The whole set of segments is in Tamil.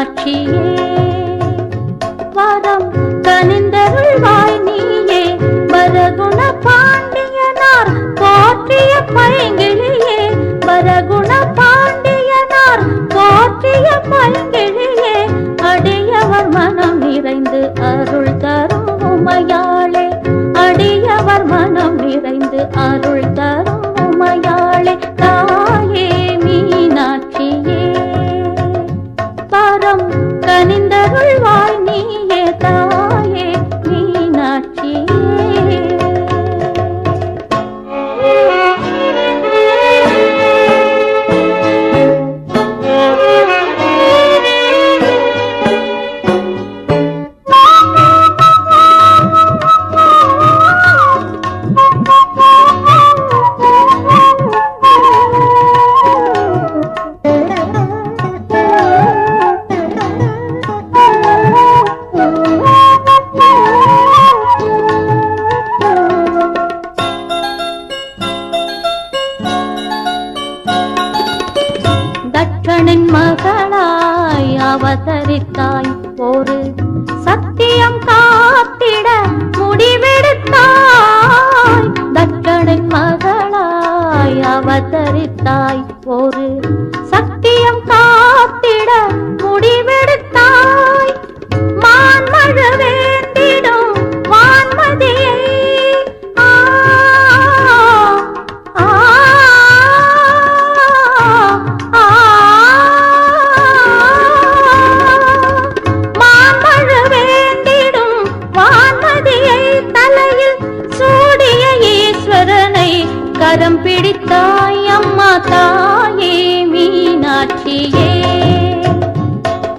மீனாட்சியே வரம் கனிந்தருள்வாய் நீயே வரகுண பாண்டியனார் போற்றிய பைங்கிழியே வரகுண பாண்டியனார் போற்றிய பைங்கிழியே அடியவர் மனம் நிறைந்து அருள் தரும் உமையாளே அடியவர் மனம் நிறைந்து அருள் தரும் உமையாளே தாயே மீனாட்சியே வரம் கனிந்தருள்வாய் நீயே தாயே மீனாட்சியே தட்சனின் மகளாய் அவதரித்தாய் ஒரு சத்தியம் காத்திட முடிவெடுத்தாய் தட்சனின் மகளாய் அவதரித்தாய் ஒரு சத்தியம் காத்திட முடிவெடுத்தாய் மான்மழ வேண்டிடும் வான்மதியை கரம் பிடித்தாய் அம்மா தாயே மீனாட்சியே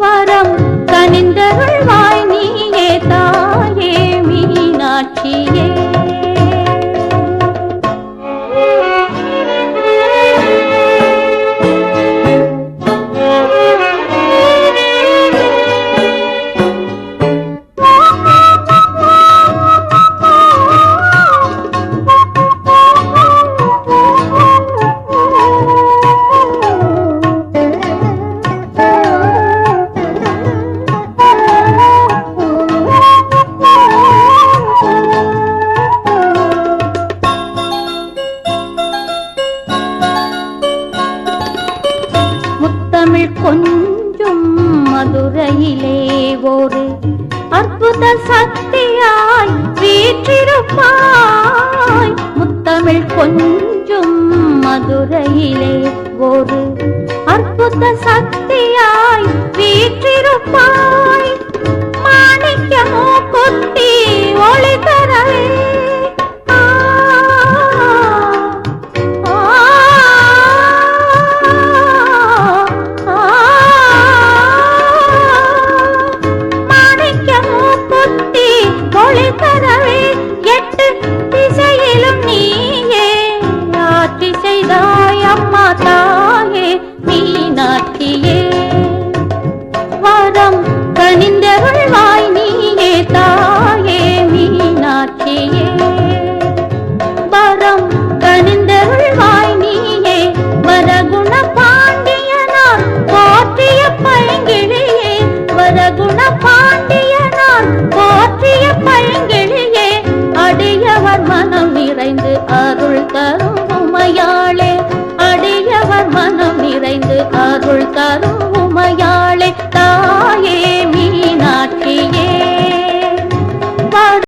வரம் கனிந்தருள்வாய் நீயே தாயே மீனாட்சியே தமிழ் கொஞ்சும் மதுரையிலே ஒரு அற்புத சக்தியாய் வீற்றிருப்பாய் முத்தமிழ் கொஞ்சும் மதுரையிலே ஒரு அற்புத சக்தியாய் வீற்றிருப்பாய் மாணிக்கமோ கொத்தி ஒளி தரவே எட்டு திசையிலும் நீயே ஆட்சி செய்தாய் அம்மா தாயே மீனாட்சியே வரம் கனிந்தருள்வாய் நீயே தாயே மீனாட்சியே வரம் கனிந்தருள்வாய் நீயே வரகுண பாண்டியனார் போற்றிய பைங்கிழியே வரகுண பாண்டியனார் போற்றிய பைங்கிழியே அடியவர் மனம் நிறைந்து அருள் தரும் உமையாளே